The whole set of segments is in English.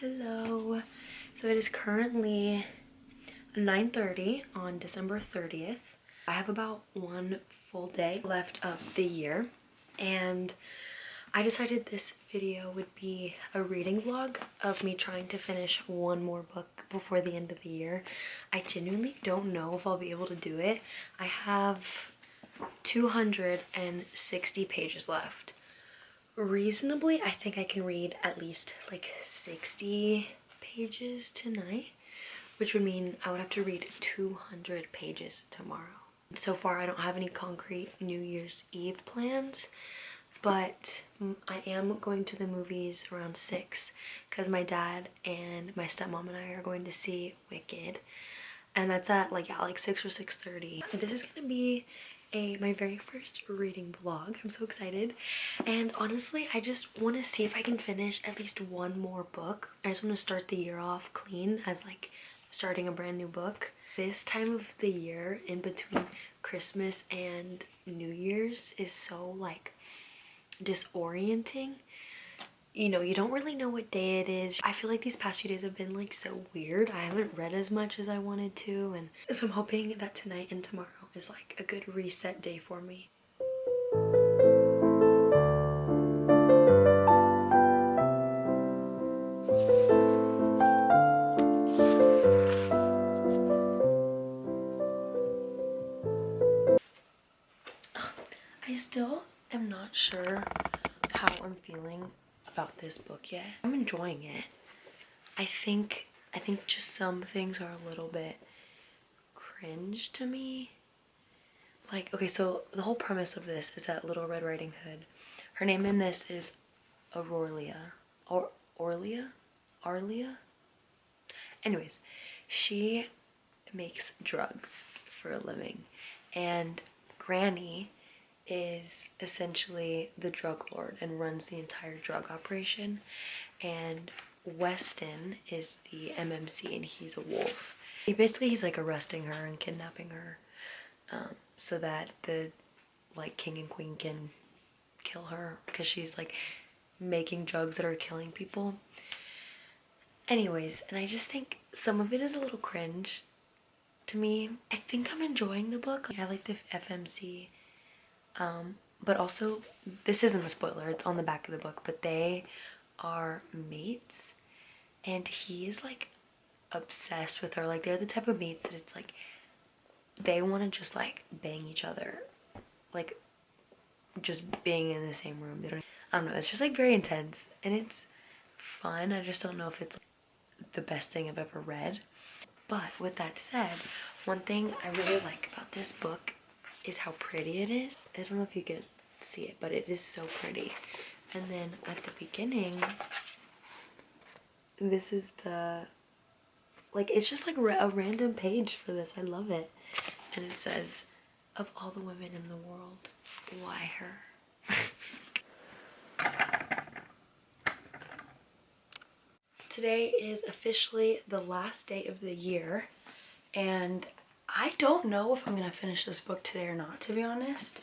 Hello. So it is currently 9:30 on December 30th. I have about one full day left of the year, and I decided this video would be a reading vlog of me trying to finish one more book before the end of the year. I genuinely don't know if I'll be able to do it. I have 260 pages left. Reasonably, I think I can read at least like 60 pages tonight, which would mean I would have to read 200 pages tomorrow. So far, I don't have any concrete New Year's Eve plans, but I am going to the movies around 6 because my dad and my stepmom and I are going to see Wicked, and that's at like 6 or 6:30. This is gonna be my very first reading vlog. I'm so excited, and honestly I just want to see if I can finish at least one more book. I just want to start the year off clean as like starting a brand new book. This time of the year in between Christmas and New Year's is so like disorienting. You know, you don't really know what day it is. I feel like these past few days have been like so weird. I haven't read as much as I wanted to, and so I'm hoping that tonight and tomorrow is like a good reset day for me. I still am not sure how I'm feeling about this book yet. I'm enjoying it. I think just some things are a little bit cringe to me. Like, okay, so the whole premise of this is that Little Red Riding Hood, her name in this is Aurelia. Arlia? Anyways, she makes drugs for a living, and Granny is essentially the drug lord and runs the entire drug operation, and Weston is the MMC and he's a wolf. He's like arresting her and kidnapping her so that the like king and queen can kill her because she's like making drugs that are killing people. Anyways, and I just think some of it is a little cringe to me. I think I'm enjoying the book. I like the FMC, but also this isn't a spoiler, it's on the back of the book, but they are mates and he is like obsessed with her. Like, they're the type of mates that it's like they want to just like bang each other, like just being in the same room. I don't know, it's just like very intense and it's fun. I just don't know if it's the best thing I've ever read. But with that said, one thing I really like about this book is how pretty it is. I don't know if you can see it, but it is so pretty. And then at the beginning, this is the, like, it's just like a random page for this. I love it. And it says, "Of all the women in the world, why her?" Today is officially the last day of the year, and I don't know if I'm gonna finish this book today or not, to be honest.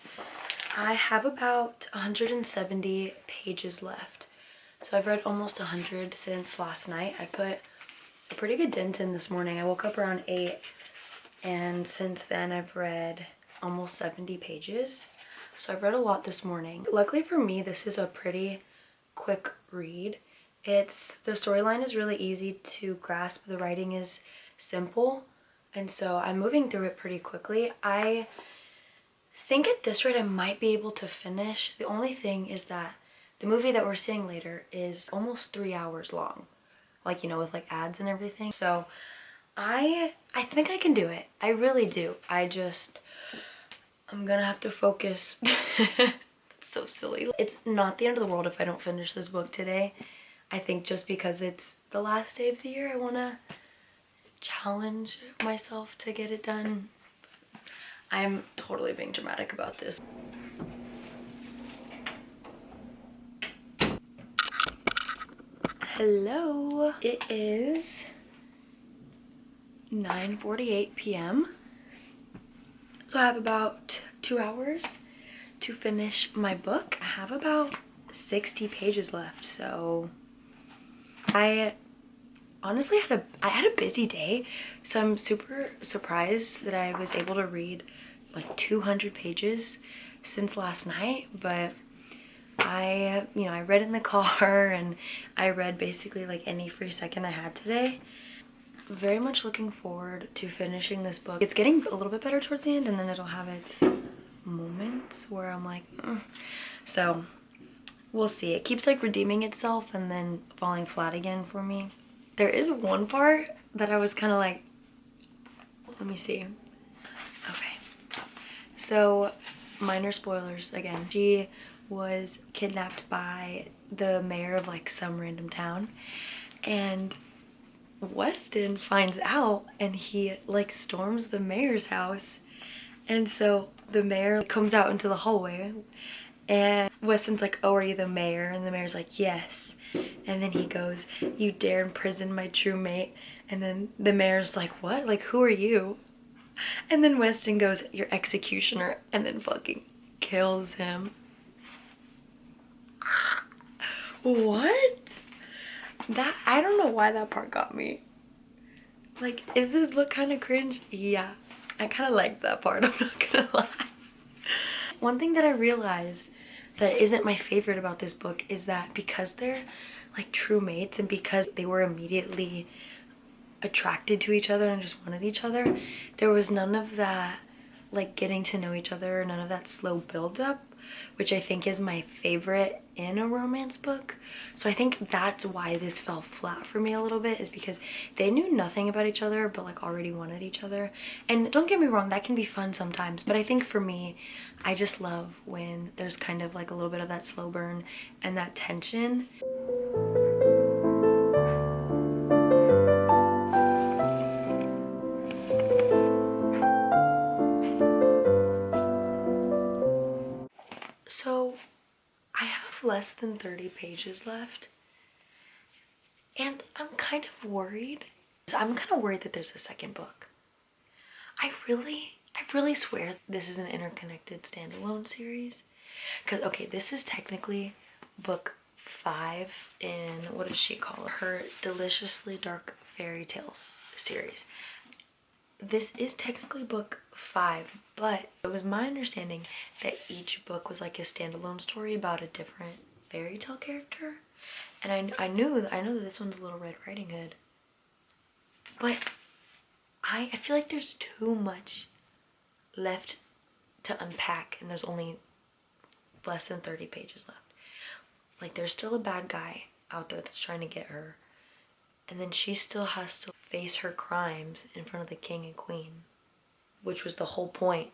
I have about 170 pages left. So I've read almost 100 since last night. I put a pretty good dent in this morning. I woke up around 8, and since then I've read almost 70 pages. So I've read a lot this morning. Luckily for me, this is a pretty quick read. The storyline is really easy to grasp. The writing is simple, and so I'm moving through it pretty quickly. I think at this rate I might be able to finish. The only thing is that the movie that we're seeing later is almost 3 hours long, like, you know, with like ads and everything. So I think I can do it. I really do. I'm gonna have to focus. It's so silly. It's not the end of the world if I don't finish this book today. I think just because it's the last day of the year, I want to challenge myself to get it done. I'm totally being dramatic about this. Hello. It is 9:48 p.m. So I have about 2 hours to finish my book. I have about 60 pages left, so I honestly I had a busy day, so I'm super surprised that I was able to read like 200 pages since last night. But I read in the car and I read basically like any free second I had today. Very much looking forward to finishing this book. It's getting a little bit better towards the end, and then it'll have its moments where I'm like, So we'll see. It keeps like redeeming itself and then falling flat again for me. There is one part that I was kind of like, let me see. Okay. So, minor spoilers again. She was kidnapped by the mayor of like some random town, and Weston finds out and he like storms the mayor's house. And so the mayor comes out into the hallway and Weston's like, "Oh, are you the mayor?" And the mayor's like, "Yes." And then he goes, "You dare imprison my true mate." And then the mayor's like, "What? Like, who are you?" And then Weston goes, "Your executioner," and then fucking kills him. What? That, I don't know why that part got me. Like, is this book kind of cringe? Yeah, I kind of like that part, I'm not gonna lie. One thing that I realized that isn't my favorite about this book is that because they're like true mates and because they were immediately attracted to each other and just wanted each other, there was none of that like getting to know each other, none of that slow build up, which I think is my favorite in a romance book. So I think that's why this fell flat for me a little bit, is because they knew nothing about each other but like already wanted each other. And don't get me wrong, that can be fun sometimes, but I think for me, I just love when there's kind of like a little bit of that slow burn and that tension. So I have less than 30 pages left, and I'm kind of worried. I'm kind of worried that there's a second book. I really swear this is an interconnected standalone series. Because, okay, this is technically book 5 in, what does she call it? Her Deliciously Dark Fairy Tales series. This is technically book 5, but it was my understanding that each book was like a standalone story about a different fairy tale character. And I know that this one's Little Red Riding Hood. But I feel like there's too much left to unpack, and there's only less than 30 pages left. Like, there's still a bad guy out there that's trying to get her, and then she still has to face her crimes in front of the king and queen, which was the whole point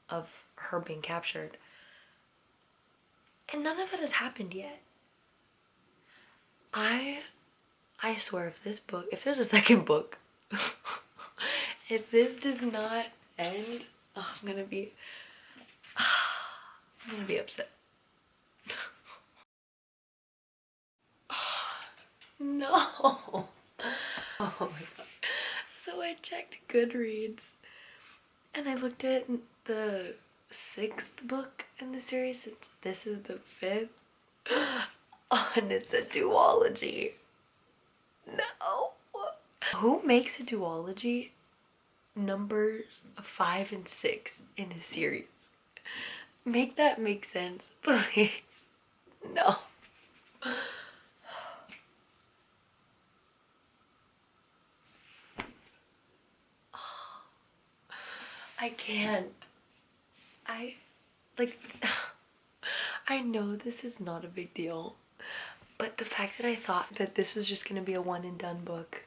of her being captured. And none of that has happened yet. I swear, if there's a second book, if this does not end, I'm gonna be upset. No. Oh my god. So I checked Goodreads and I looked at the 6th book in the series. This is the 5th. Oh, and it's a duology. No. Who makes a duology numbers 5 and 6 in a series? Make that make sense, please. No. I can't. I know this is not a big deal, but the fact that I thought that this was just gonna be a one and done book,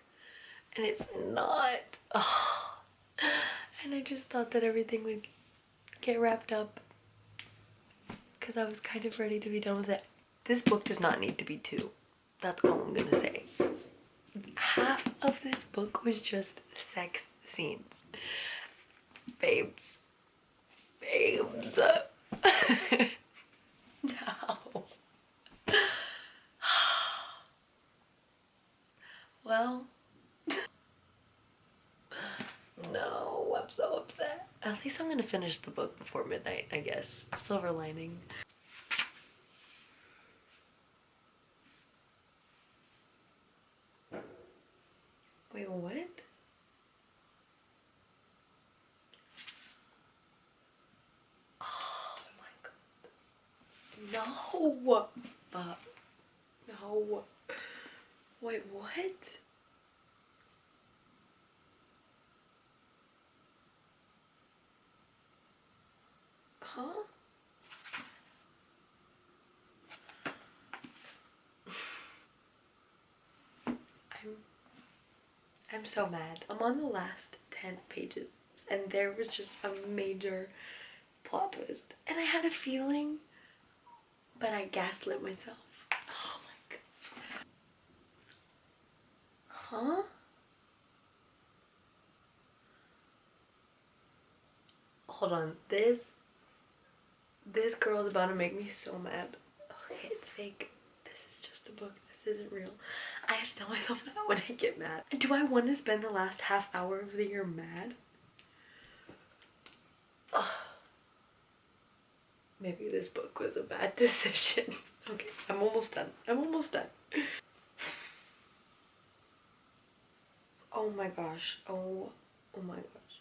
and it's not. Oh. And I just thought that everything would get wrapped up because I was kind of ready to be done with it. This book does not need to be 2. That's all I'm gonna say. Half of this book was just sex scenes. Babes. No. Well, no, I'm so upset. At least I'm gonna finish the book before midnight, I guess. Silver lining. Wait, what? Oh my god. No! No. Wait, what? Huh? I'm so mad. I'm on the last 10 pages and there was just a major plot twist. And I had a feeling, but I gaslit myself. Oh my god. Huh? Hold on. This girl is about to make me so mad. Okay, it's fake. This is just a book. This isn't real. I have to tell myself that when I get mad. Do I want to spend the last half hour of the year mad? Ugh. Maybe this book was a bad decision. Okay, I'm almost done. I'm almost done. Oh my gosh. Oh my gosh.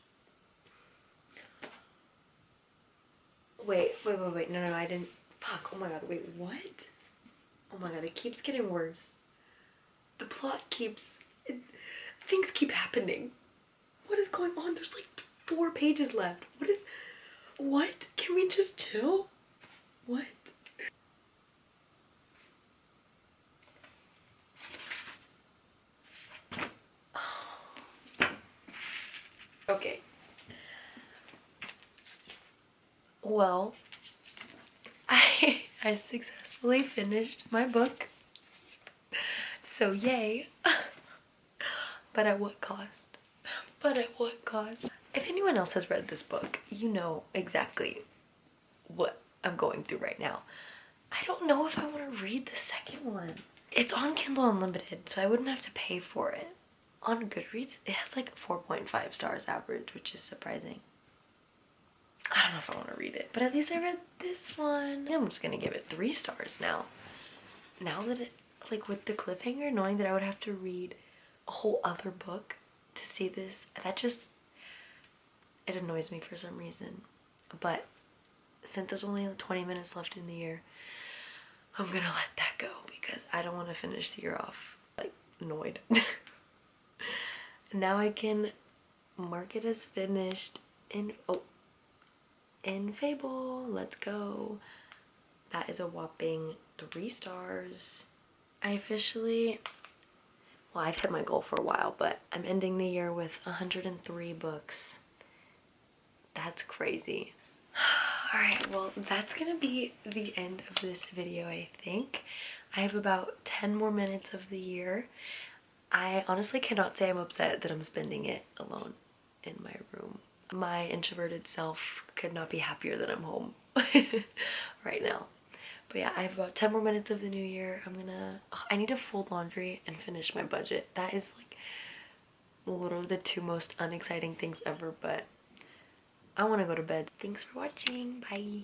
Wait. No, I didn't. Fuck. Oh my god. Wait, what? Oh my god, it keeps getting worse. The plot keeps... things keep happening. What is going on? There's like 4 pages left. What? Can we just chill? What? Okay. Well, I successfully finished my book. So yay. But at what cost? But at what cost? If anyone else has read this book, you know exactly what I'm going through right now. I don't know if I want to read the second one. It's on Kindle Unlimited, so I wouldn't have to pay for it. On Goodreads, it has like 4.5 stars average, which is surprising. I don't know if I want to read it, but at least I read this one. I'm just gonna give it 3 stars now. Now that it, like with the cliffhanger, knowing that I would have to read a whole other book to see this, that just, it annoys me for some reason. But since there's only 20 minutes left in the year, I'm gonna let that go because I don't want to finish the year off like annoyed. Now I can mark it as finished in Fable. Let's go. That is a whopping 3 stars. I officially, well, I've hit my goal for a while, but I'm ending the year with 103 books. That's crazy. Alright, well, that's gonna be the end of this video, I think. I have about 10 more minutes of the year. I honestly cannot say I'm upset that I'm spending it alone in my room. My introverted self could not be happier that I'm home right now. But yeah, I have about 10 more minutes of the new year. I need to fold laundry and finish my budget. That is like one of the 2 most unexciting things ever, but I want to go to bed. Thanks for watching. Bye.